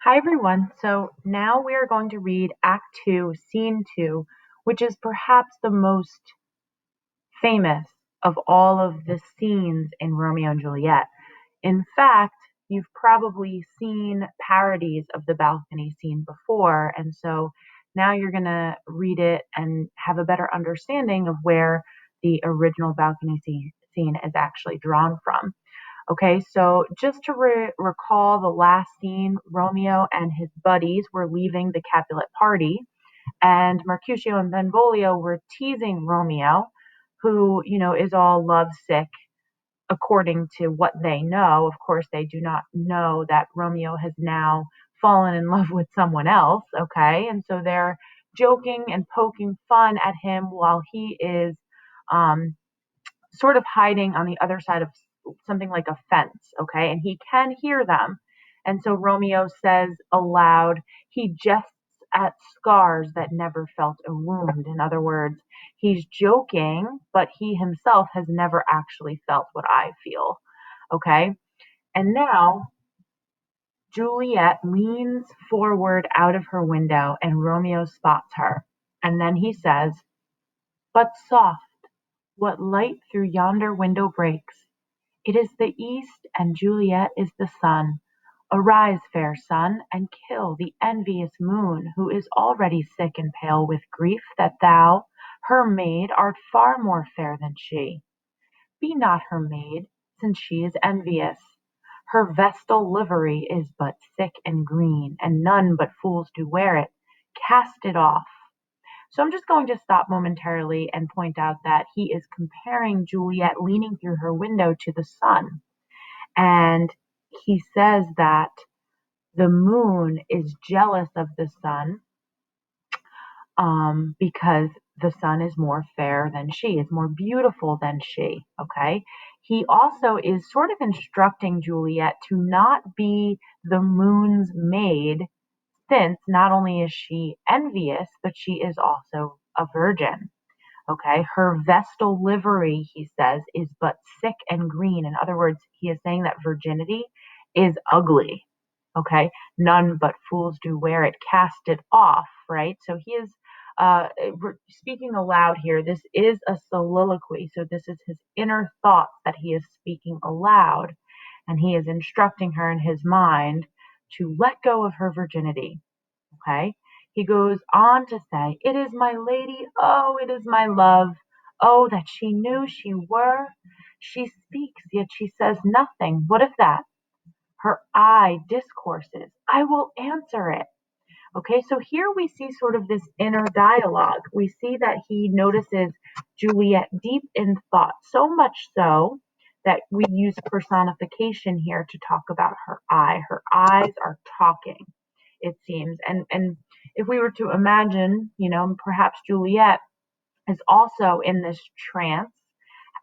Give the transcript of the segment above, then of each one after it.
Hi everyone. So now we are going to read Act 2, Scene 2, which is perhaps the most famous of all of the scenes in Romeo and Juliet. In fact, you've probably seen parodies of the balcony scene before, and so now you're going to read it and have a better understanding of where the original balcony scene is actually drawn from. Okay, so just to recall the last scene, Romeo and his buddies were leaving the Capulet party, and Mercutio and Benvolio were teasing Romeo, who, is all lovesick according to what they know. Of course, they do not know that Romeo has now fallen in love with someone else, okay? And so they're joking and poking fun at him while he is um, sort of hiding on the other side of something like a fence, okay? And he can hear them. And so Romeo says aloud, he jests at scars that never felt a wound. In other words, he's joking, but he himself has never actually felt what I feel, okay? And now Juliet leans forward out of her window and Romeo spots her. And then he says, but soft, what light through yonder window breaks? It is the east, and Juliet is the sun. Arise, fair sun, and kill the envious moon, who is already sick and pale with grief that thou, her maid, art far more fair than she. Be not her maid, since she is envious. Her vestal livery is but sick and green, and none but fools do wear it. Cast it off. So I'm just going to stop momentarily and point out that he is comparing Juliet leaning through her window to the sun. And he says that the moon is jealous of the sun because the sun is more fair than she, is more beautiful than she. Okay. He also is sort of instructing Juliet to not be the moon's maid, since not only is she envious, but she is also a virgin. Okay, her vestal livery, he says, is but sick and green. In other words, he is saying that virginity is ugly. Okay, none but fools do wear it. Cast it off, right? So he is speaking aloud here. This is a soliloquy. So this is his inner thoughts that he is speaking aloud. And he is instructing her in his mind to let go of her virginity. Okay. He goes on to say, it is my lady, oh, it is my love. Oh, that she knew she were. She speaks, yet she says nothing. What of that? Her eye discourses. I will answer it. Okay, so here we see sort of this inner dialogue. We see that he notices Juliet deep in thought, so much so that we use personification here to talk about her eye. Her eyes are talking, it seems. And if we were to imagine, perhaps Juliet is also in this trance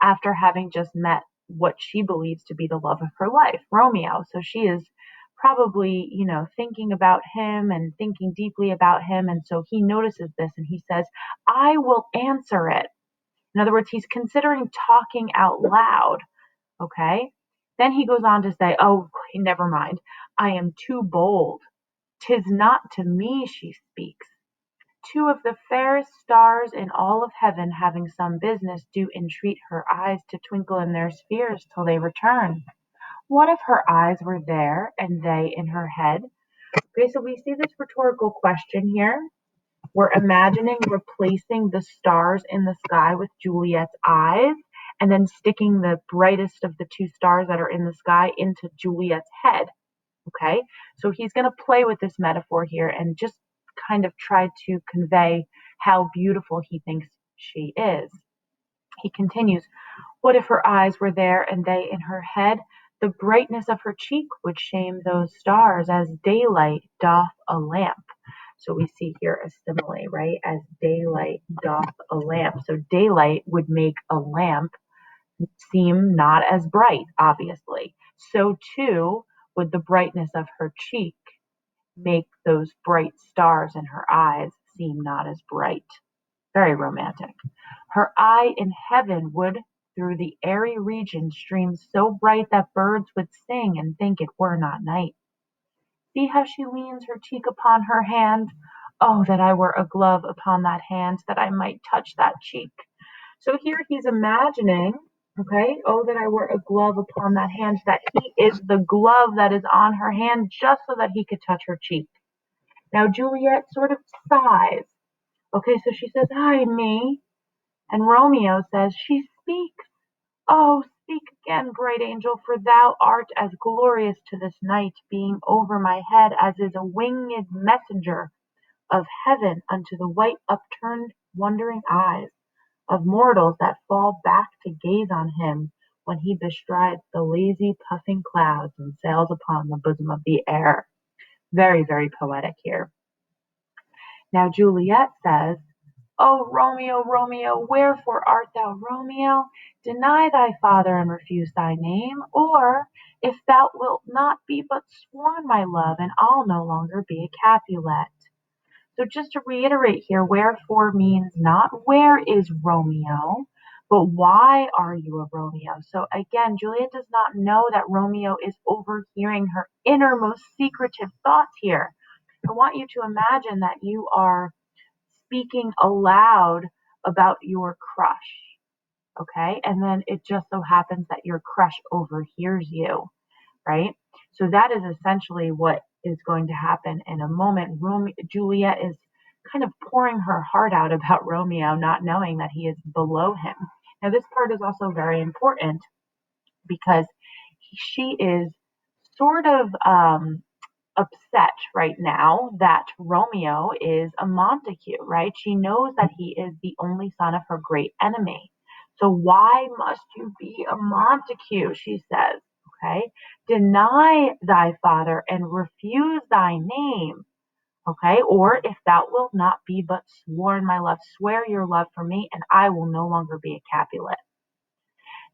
after having just met what she believes to be the love of her life, Romeo. So she is probably, thinking about him and thinking deeply about him. And so he notices this and he says, I will answer it. In other words, he's considering talking out loud. Okay. Then he goes on to say, oh, never mind. I am too bold. 'Tis not to me she speaks. Two of the fairest stars in all of heaven, having some business, do entreat her eyes to twinkle in their spheres till they return. What if her eyes were there and they in her head? Okay, so we see this rhetorical question here. We're imagining replacing the stars in the sky with Juliet's eyes and then sticking the brightest of the two stars that are in the sky into Juliet's head. Okay, so he's going to play with this metaphor here and just kind of try to convey how beautiful he thinks she is. He continues, what if her eyes were there and they in her head? The brightness of her cheek would shame those stars as daylight doth a lamp. So we see here a simile, right? As daylight doth a lamp. So daylight would make a lamp seem not as bright, obviously. So too would the brightness of her cheek make those bright stars in her eyes seem not as bright. Very romantic. Her eye in heaven would through the airy region stream so bright that birds would sing and think it were not night. See how she leans her cheek upon her hand. Oh, that I were a glove upon that hand, that I might touch that cheek. So here he's imagining, okay, oh, that I were a glove upon that hand, that he is the glove that is on her hand just so that he could touch her cheek. Now Juliet sort of sighs. Okay, so she says, "Ay me." And Romeo says, "She speaks. Oh, speak again, bright angel, for thou art as glorious to this night, being over my head as is a winged messenger of heaven unto the white upturned wondering eyes of mortals that fall back to gaze on him when he bestrides the lazy puffing clouds and sails upon the bosom of the air." Very, very poetic here. Now Juliet says, "O Romeo, Romeo, wherefore art thou Romeo? Deny thy father and refuse thy name, or if thou wilt not be but sworn my love, and I'll no longer be a Capulet." So just to reiterate here, wherefore means not where is Romeo, but why are you a Romeo? So again, Juliet does not know that Romeo is overhearing her innermost secretive thoughts here. I want you to imagine that you are speaking aloud about your crush, okay? And then it just so happens that your crush overhears you, right? So that is essentially what is going to happen in a moment. Juliet is kind of pouring her heart out about Romeo, not knowing that he is below him. Now, this part is also very important because she is sort of upset right now that Romeo is a Montague, right? She knows that he is the only son of her great enemy. So why must you be a Montague, she says, okay? Deny thy father and refuse thy name, okay? Or if thou wilt not be but sworn my love, swear your love for me, and I will no longer be a Capulet.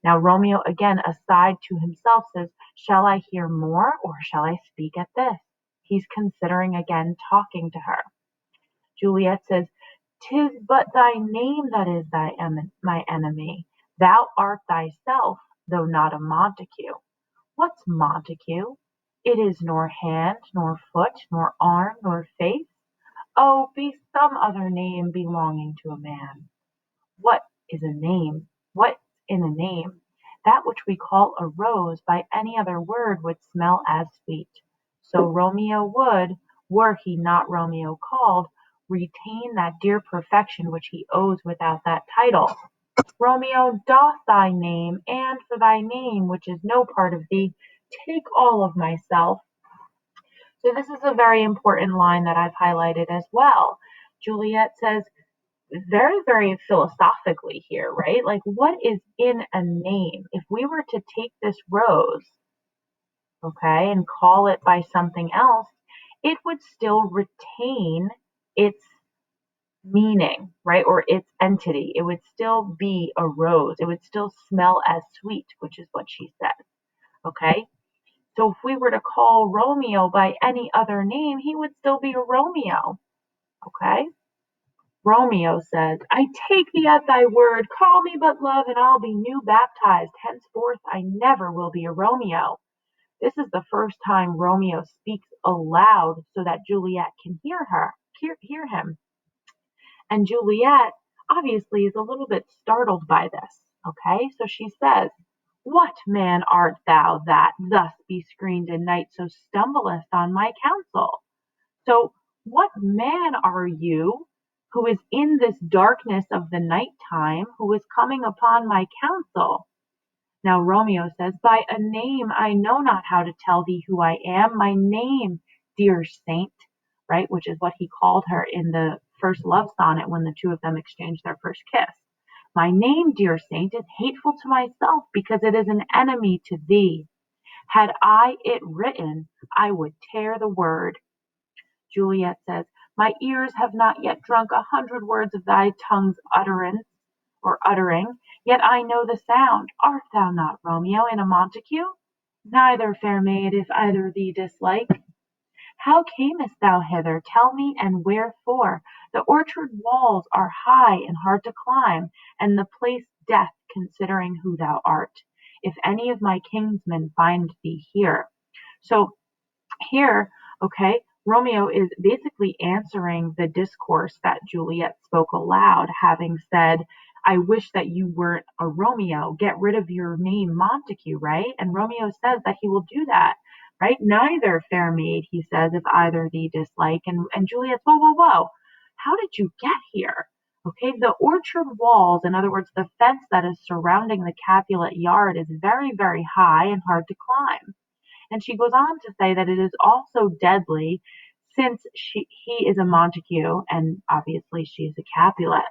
Now Romeo again aside to himself says, "Shall I hear more, or shall I speak at this?" He's considering again talking to her. Juliet says, "'Tis but thy name that is my enemy. Thou art thyself, though not a Montague." What's Montague? It is nor hand, nor foot, nor arm, nor face. Oh, be some other name belonging to a man. What is a name? What's in a name? That which we call a rose by any other word would smell as sweet. So Romeo would, were he not Romeo called, retain that dear perfection which he owes without that title. Romeo, doff thy name, and for thy name, which is no part of thee, take all of myself. So this is a very important line that I've highlighted as well. Juliet says, very, very philosophically here, right? Like, what is in a name? If we were to take this rose, okay, and call it by something else, it would still retain its meaning, right? Or its entity. It would still be a rose. It would still smell as sweet, which is what she said, okay? So if we were to call Romeo by any other name, he would still be a Romeo, okay? Romeo says, "I take thee at thy word. Call me but love, and I'll be new baptized. Henceforth I never will be a Romeo." This is the first time Romeo speaks aloud so that Juliet can hear him. And Juliet obviously is a little bit startled by this. Okay, so she says, "What man art thou that thus be screened in night so stumblest on my counsel?" So, what man are you who is in this darkness of the night time, who is coming upon my counsel? Now Romeo says, "By a name I know not how to tell thee who I am. My name, dear saint," right? Which is what he called her in the first love sonnet when the two of them exchanged their first kiss. "My name, dear saint, is hateful to myself because it is an enemy to thee. Had I it written, I would tear the word." Juliet says, "My ears have not yet drunk 100 words of thy tongue's utterance or uttering, yet I know the sound. Art thou not Romeo and a Montague? Neither, fair maid, if either thee dislike. How camest thou hither? Tell me, and wherefore? The orchard walls are high and hard to climb, and the place death, considering who thou art, if any of my kinsmen find thee here." So here Okay, Romeo is basically answering the discourse that Juliet spoke aloud, having said, I wish that you weren't a Romeo. Get rid of your name, Montague, right? And Romeo says that he will do that, right? Neither, fair maid, he says, if either thee dislike. And Juliet's, whoa, whoa, whoa. How did you get here? Okay, the orchard walls, in other words, the fence that is surrounding the Capulet yard, is very, very high and hard to climb. And she goes on to say that it is also deadly since he is a Montague and obviously she's a Capulet.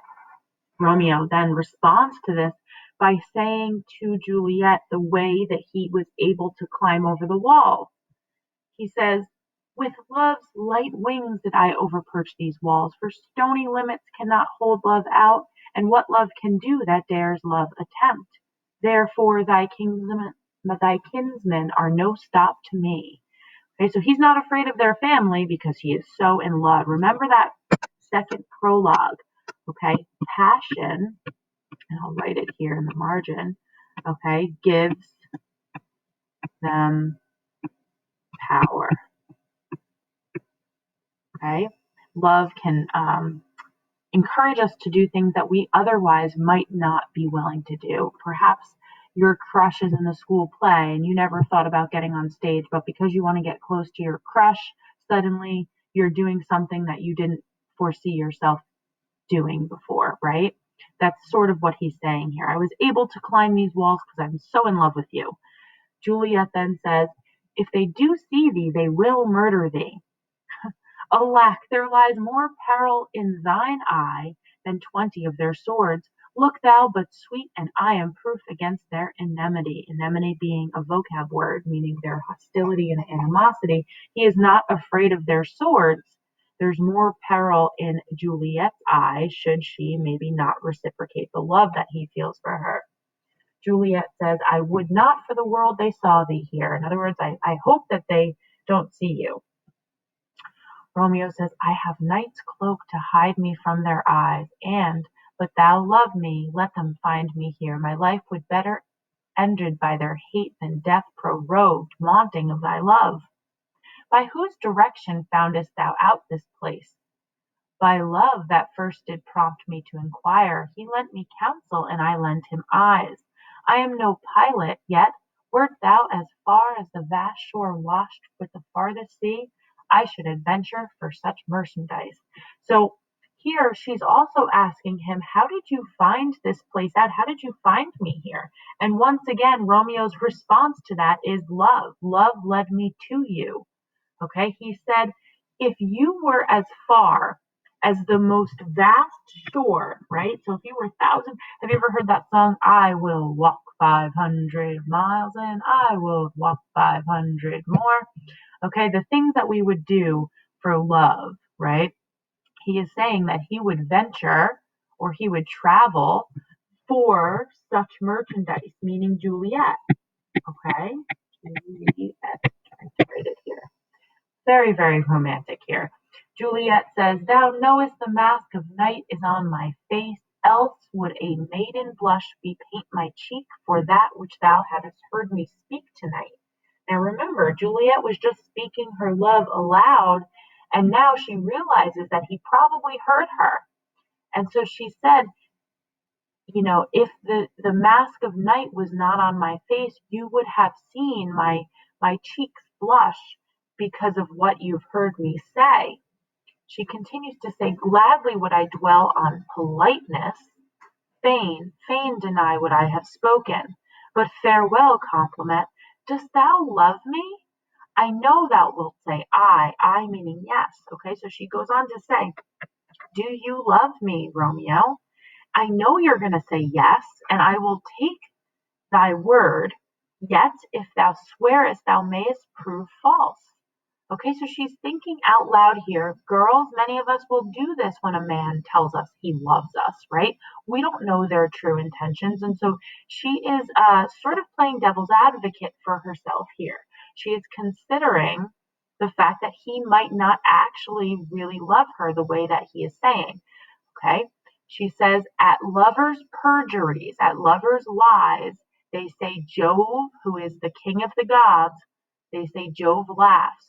Romeo then responds to this by saying to Juliet the way that he was able to climb over the wall. He says, with love's light wings did I overperch these walls, for stony limits cannot hold love out, and what love can do that dares love attempt. Therefore thy kinsmen are no stop to me. Okay, so he's not afraid of their family because he is so in love. Remember that second prologue. Okay, passion, and I'll write it here in the margin. Okay, gives them power. Okay, love can encourage us to do things that we otherwise might not be willing to do. Perhaps your crush is in the school play and you never thought about getting on stage, but because you want to get close to your crush, suddenly you're doing something that you didn't foresee yourself doing before, right? That's sort of what he's saying here. I was able to climb these walls because I'm so in love with you. Juliet then says, if they do see thee, they will murder thee. Alack, there lies more peril in thine eye than 20 of their swords. Look thou but sweet, and I am proof against their enmity. Enmity being a vocab word, meaning their hostility and animosity. He is not afraid of their swords. There's more peril in Juliet's eye, should she maybe not reciprocate the love that he feels for her. Juliet says, I would not for the world they saw thee here. In other words, I hope that they don't see you. Romeo says, I have night's cloak to hide me from their eyes, and, but thou love me, let them find me here. My life would better ended by their hate than death prorogued, wanting of thy love. By whose direction foundest thou out this place? By love that first did prompt me to inquire. He lent me counsel, and I lent him eyes. I am no pilot, yet wert thou as far as the vast shore washed with the farthest sea, I should adventure for such merchandise. So here she's also asking him, how did you find this place out? How did you find me here? And once again, Romeo's response to that is love. Love led me to you. Okay, he said, if you were as far as the most vast shore, right? So if you were thousands, have you ever heard that song? I will walk 500 miles and I will walk 500 more. Okay, the things that we would do for love, right? He is saying that he would venture or he would travel for such merchandise, meaning Juliet. Okay, Juliet, trying to write it here. Very, very romantic here. Juliet says, thou knowest the mask of night is on my face, else would a maiden blush bepaint my cheek for that which thou hadst heard me speak tonight. Now remember, Juliet was just speaking her love aloud, and now she realizes that he probably heard her. And so she said, if the mask of night was not on my face, you would have seen my cheeks blush because of what you've heard me say. She continues to say, gladly would I dwell on politeness, fain deny what I have spoken, but farewell compliment. Dost thou love me? I know thou wilt say I meaning yes. Okay, so she goes on to say, do you love me, Romeo? I know you're going to say yes, and I will take thy word, yet if thou swearest, thou mayest prove false. Okay, so she's thinking out loud here. Girls, many of us will do this when a man tells us he loves us, right? We don't know their true intentions. And so she is sort of playing devil's advocate for herself here. She is considering the fact that he might not actually really love her the way that he is saying. Okay, she says, at lovers' perjuries, at lovers' lies, they say Jove, who is the king of the gods, they say Jove laughs.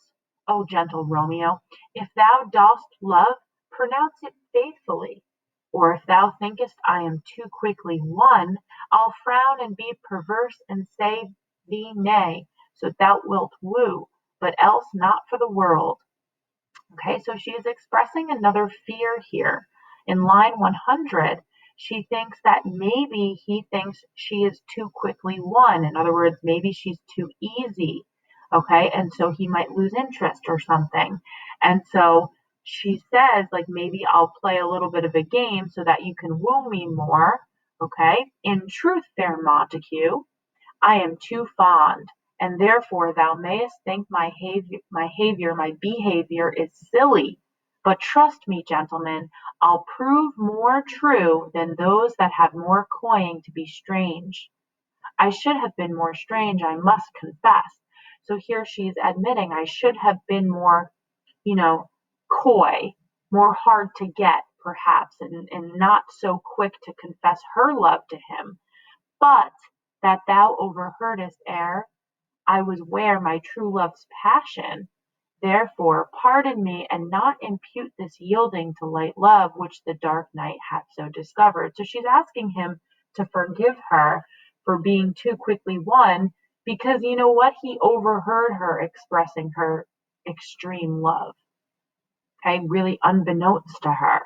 O gentle Romeo, if thou dost love, pronounce it faithfully. Or if thou thinkest I am too quickly won, I'll frown and be perverse and say thee nay, so thou wilt woo, but else not for the world. Okay, so she is expressing another fear here. In line 100, she thinks that maybe he thinks she is too quickly won. In other words, maybe she's too easy. Okay, and so he might lose interest or something. And so she says, like, maybe I'll play a little bit of a game so that you can woo me more. Okay, in truth, fair Montague, I am too fond, and therefore thou mayest think my behavior is silly. But trust me, gentlemen, I'll prove more true than those that have more coin to be strange. I should have been more strange, I must confess. So here she's admitting I should have been more, you know, coy, more hard to get, perhaps, and not so quick to confess her love to him. But that thou overheardest ere I was ware my true love's passion. Therefore pardon me, and not impute this yielding to light love, which the dark night hath so discovered. So she's asking him to forgive her for being too quickly won, because you know what? He overheard her expressing her extreme love, okay, really unbeknownst to her.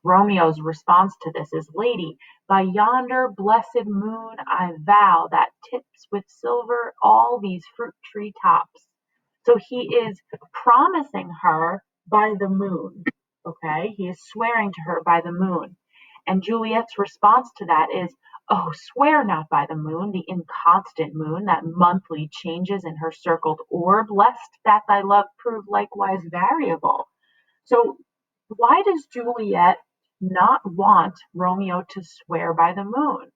Romeo's response to this is, Lady, by yonder blessed moon I vow that tips with silver all these fruit tree tops. So he is promising her by the moon. Okay, he is swearing to her by the moon. And Juliet's response to that is, Oh, swear not by the moon, the inconstant moon that monthly changes in her circled orb, lest that thy love prove likewise variable. So why does Juliet not want Romeo to swear by the moon?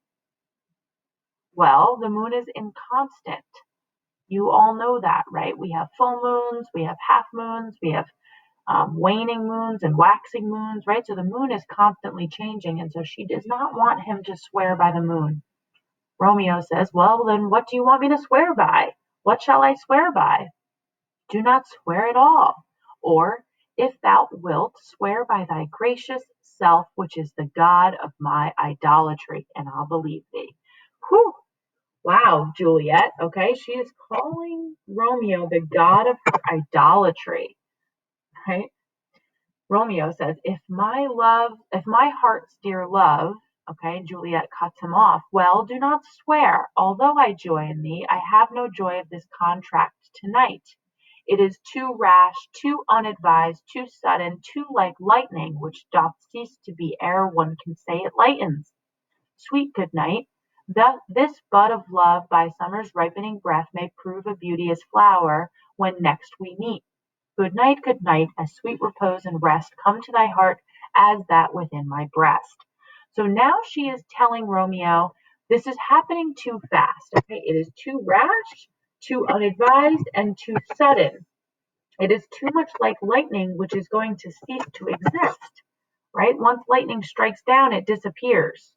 Well, the moon is inconstant. You all know that, right? We have full moons, we have half moons, we have waning moons and waxing moons, right? So the moon is constantly changing, and so she does not want him to swear by the moon. Romeo says, Well, then what do you want me to swear by? What shall I swear by? Do not swear at all. Or, if thou wilt, swear by thy gracious self, which is the God of my idolatry, and I'll believe thee. Whew! Wow, Juliet, okay? She is calling Romeo the God of her idolatry, right? Romeo says, if my heart's dear love, okay, Juliet cuts him off, well, do not swear. Although I joy in thee, I have no joy of this contract tonight. It is too rash, too unadvised, too sudden, too like lightning, which doth cease to be ere one can say it lightens. Sweet good night. This bud of love by summer's ripening breath may prove a beauteous flower when next we meet. Good night, as sweet repose and rest come to thy heart as that within my breast. So now she is telling Romeo, this is happening too fast. Okay, it is too rash, too unadvised, and too sudden. It is too much like lightning, which is going to cease to exist, right? Once lightning strikes down, it disappears.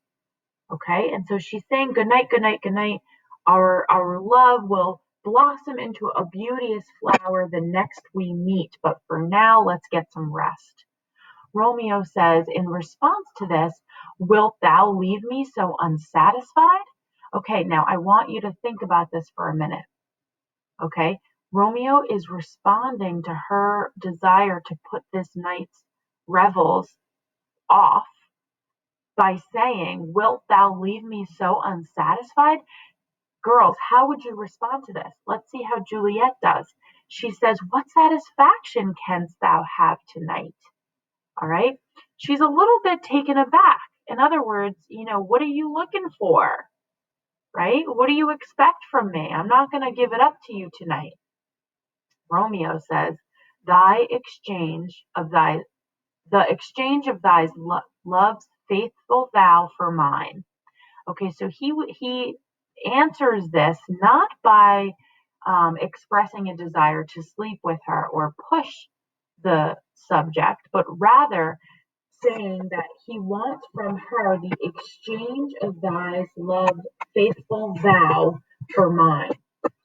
Okay, and so she's saying, good night, good night, good night. Our love will blossom into a beauteous flower the next we meet, but for now, let's get some rest. Romeo says, in response to this, wilt thou leave me so unsatisfied? Okay, now I want you to think about this for a minute. Okay, Romeo is responding to her desire to put this night's revels off by saying, wilt thou leave me so unsatisfied? Girls, how would you respond to this? Let's see how Juliet does. She says, what satisfaction canst thou have tonight? All right. She's a little bit taken aback. In other words, what are you looking for? Right? What do you expect from me? I'm not going to give it up to you tonight. Romeo says, the exchange of thy love's faithful vow for mine. Okay, so he answers this not by expressing a desire to sleep with her or push the subject, but rather saying that he wants from her the exchange of thy love's faithful vow for mine.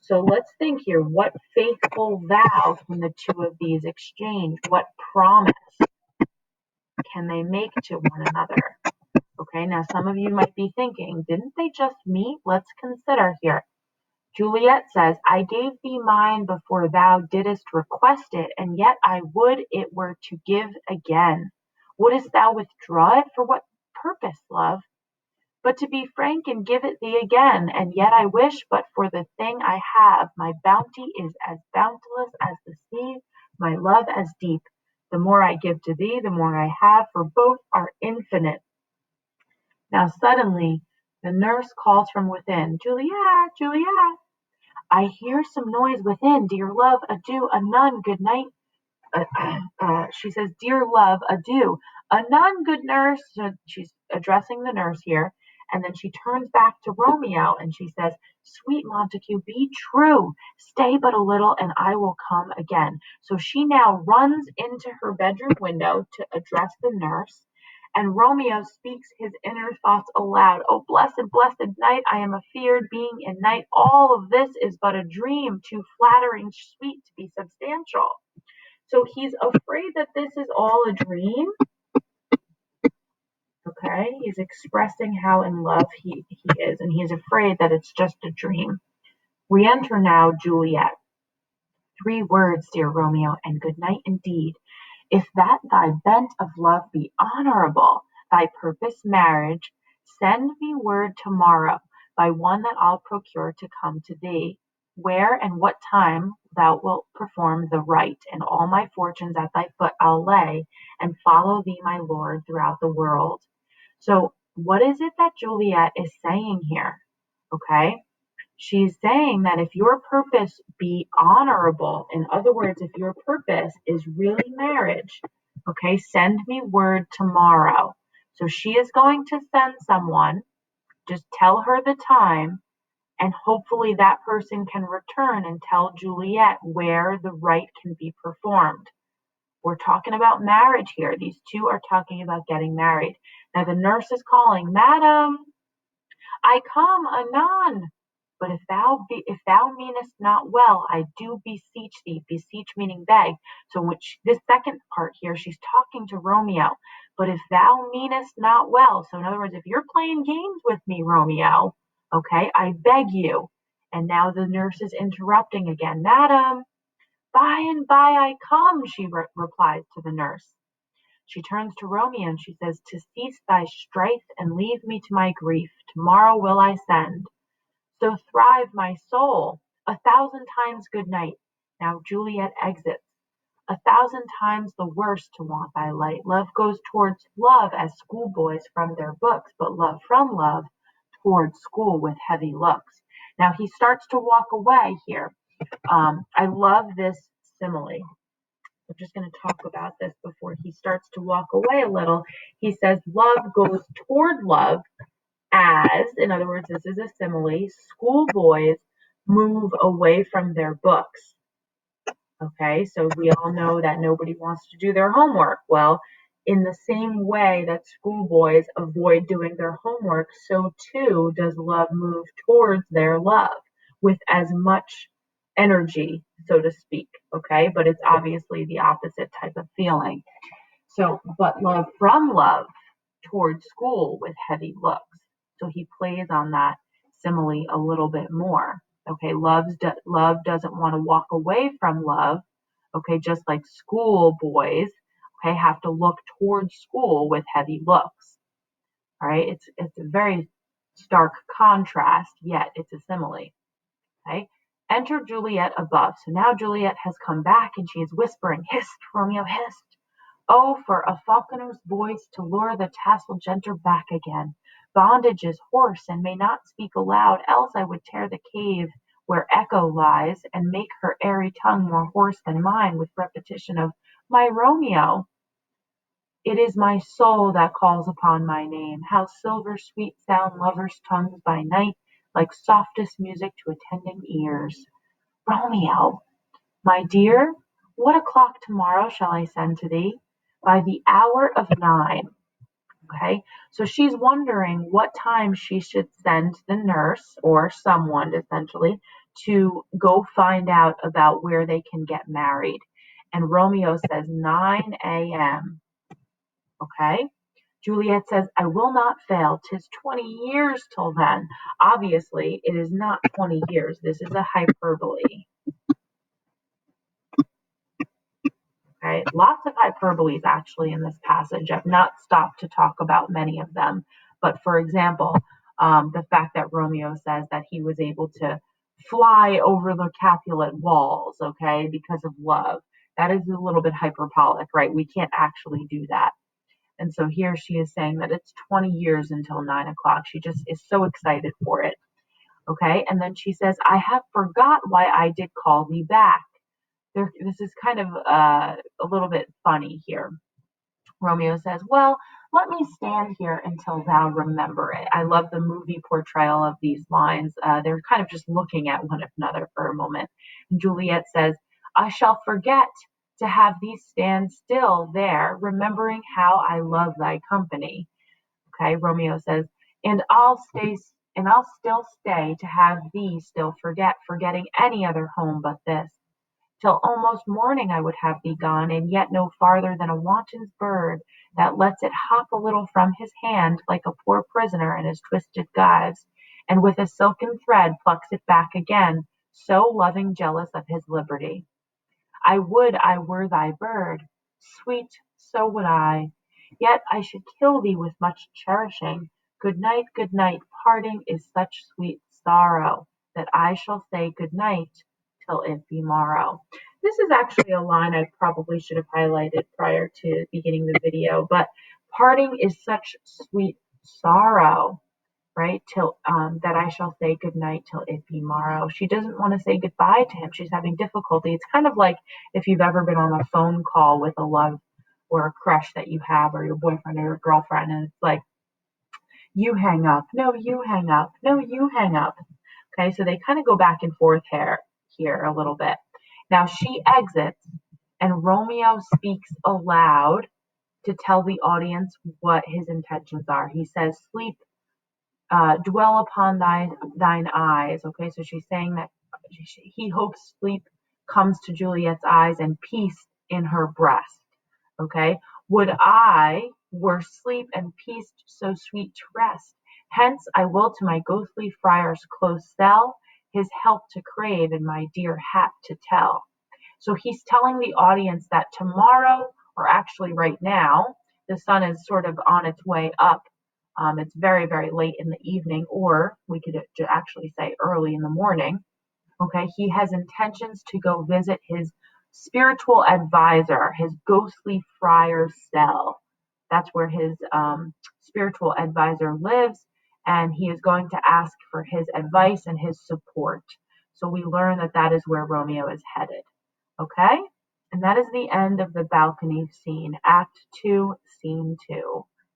So let's think here. What faithful vow can the two of these exchange? What promise can they make to one another? Okay, now some of you might be thinking, didn't they just meet? Let's consider here. Juliet says, I gave thee mine before thou didst request it, and yet I would it were to give again. Wouldst thou withdraw it? For what purpose, love? But to be frank and give it thee again, and yet I wish but for the thing I have. My bounty is as bounteous as the sea, my love as deep. The more I give to thee, the more I have, for both are infinite. Now suddenly the nurse calls from within, Juliet, Juliet, I hear some noise within. Dear love, adieu, anon, good night. She says, Dear love, adieu. Anon, good nurse. So she's addressing the nurse here. And then she turns back to Romeo and she says, Sweet Montague, be true. Stay but a little and I will come again. So she now runs into her bedroom window to address the nurse. And Romeo speaks his inner thoughts aloud. Oh, blessed, blessed night, I am afeard being in night. All of this is but a dream, too flattering, sweet to be substantial. So he's afraid that this is all a dream. Okay, he's expressing how in love he is, and he's afraid that it's just a dream. We enter now Juliet. 3 words, dear Romeo, and good night indeed. If that thy bent of love be honorable, thy purpose marriage, send me word tomorrow by one that I'll procure to come to thee, where and what time thou wilt perform the rite, and all my fortunes at thy foot I'll lay, and follow thee, my lord, throughout the world. So what is it that Juliet is saying here? Okay, she's saying that if your purpose be honorable, in other words, if your purpose is really marriage, okay, send me word tomorrow. So she is going to send someone, just tell her the time, and hopefully that person can return and tell Juliet where the rite can be performed. We're talking about marriage here. These two are talking about getting married. Now the nurse is calling, Madam, I come anon. But if thou meanest not well, I do beseech thee. Beseech meaning beg. So this second part here, she's talking to Romeo. But if thou meanest not well, so in other words, if you're playing games with me, Romeo, okay, I beg you. And now the nurse is interrupting again. Madam, by and by I come, she replies to the nurse. She turns to Romeo and she says, To cease thy strife and leave me to my grief, tomorrow will I send. So thrive my soul. 1,000 times good night. Now Juliet exits. 1,000 times the worse to want thy light. Love goes towards love as schoolboys from their books, but love from love towards school with heavy looks. Now he starts to walk away here. I love this simile. I'm just going to talk about this before he starts to walk away a little. He says, Love goes toward love as, in other words, this is a simile, schoolboys move away from their books. Okay, so we all know that nobody wants to do their homework. Well, in the same way that schoolboys avoid doing their homework, so too does love move towards their love with as much energy, so to speak. Okay, but it's obviously the opposite type of feeling. So, but love from love towards school with heavy looks. So he plays on that simile a little bit more. Okay, love doesn't want to walk away from love. Okay, just like school boys, okay, have to look towards school with heavy looks. All right, it's a very stark contrast, yet it's a simile. Okay, enter Juliet above. So now Juliet has come back and she is whispering, Hist, Romeo, hist. Oh, for a falconer's voice to lure the tasseled genter back again. Bondage is hoarse and may not speak aloud, else I would tear the cave where echo lies, and make her airy tongue more hoarse than mine with repetition of my Romeo. It is my soul that calls upon my name. How silver sweet sound lovers' tongues by night, like softest music to attending ears. Romeo, my dear, what o'clock tomorrow shall I send to thee? By the hour of 9. Okay, so she's wondering what time she should send the nurse or someone essentially to go find out about where they can get married. And Romeo says 9 a.m. Okay. Juliet says, I will not fail. 'Tis 20 years till then. Obviously, it is not 20 years. This is a hyperbole. Okay. Lots of hyperboles actually in this passage. I've not stopped to talk about many of them. But for example, the fact that Romeo says that he was able to fly over the Capulet walls, okay, because of love. That is a little bit hyperbolic, right? We can't actually do that. And so here she is saying that it's 20 years until 9 o'clock. She just is so excited for it. Okay. And then she says, I have forgot why I did call thee back. This is kind of a little bit funny here. Romeo says, well, let me stand here until thou remember it. I love the movie portrayal of these lines. They're kind of just looking at one another for a moment. And Juliet says, I shall forget to have thee stand still there, remembering how I love thy company. Okay, Romeo says, and I'll still stay to have thee still forget, forgetting any other home but this. Till almost morning I would have thee gone, and yet no farther than a wanton's bird that lets it hop a little from his hand, like a poor prisoner in his twisted gyves, and with a silken thread plucks it back again, so loving jealous of his liberty. I would I were thy bird, sweet, so would I. Yet I should kill thee with much cherishing. Good night, parting is such sweet sorrow, that I shall say good night till it be morrow. This is actually a line I probably should have highlighted prior to beginning the video, but parting is such sweet sorrow, right? Till that I shall say good night till it be morrow. She doesn't want to say goodbye to him. She's having difficulty. It's kind of like if you've ever been on a phone call with a love or a crush that you have, or your boyfriend or your girlfriend, and it's like, you hang up, no, you hang up, no, you hang up. Okay, so they kind of go back and forth here a little bit. Now she exits, and Romeo speaks aloud to tell the audience what his intentions are. He says, sleep, dwell upon thine eyes. Okay, so she's saying that he hopes sleep comes to Juliet's eyes and peace in her breast. Okay, would I were sleep and peace so sweet to rest. Hence I will to my ghostly friar's close cell his help to crave and my dear hap to tell. So he's telling the audience that tomorrow, or actually right now, the sun is sort of on its way up. It's very, very late in the evening, or we could actually say early in the morning. Okay, he has intentions to go visit his spiritual advisor, his ghostly friar's cell. That's where his spiritual advisor lives, and he is going to ask for his advice and his support. So we learn that that is where Romeo is headed. Okay, and that is the end of the balcony scene, Act 2, Scene 2.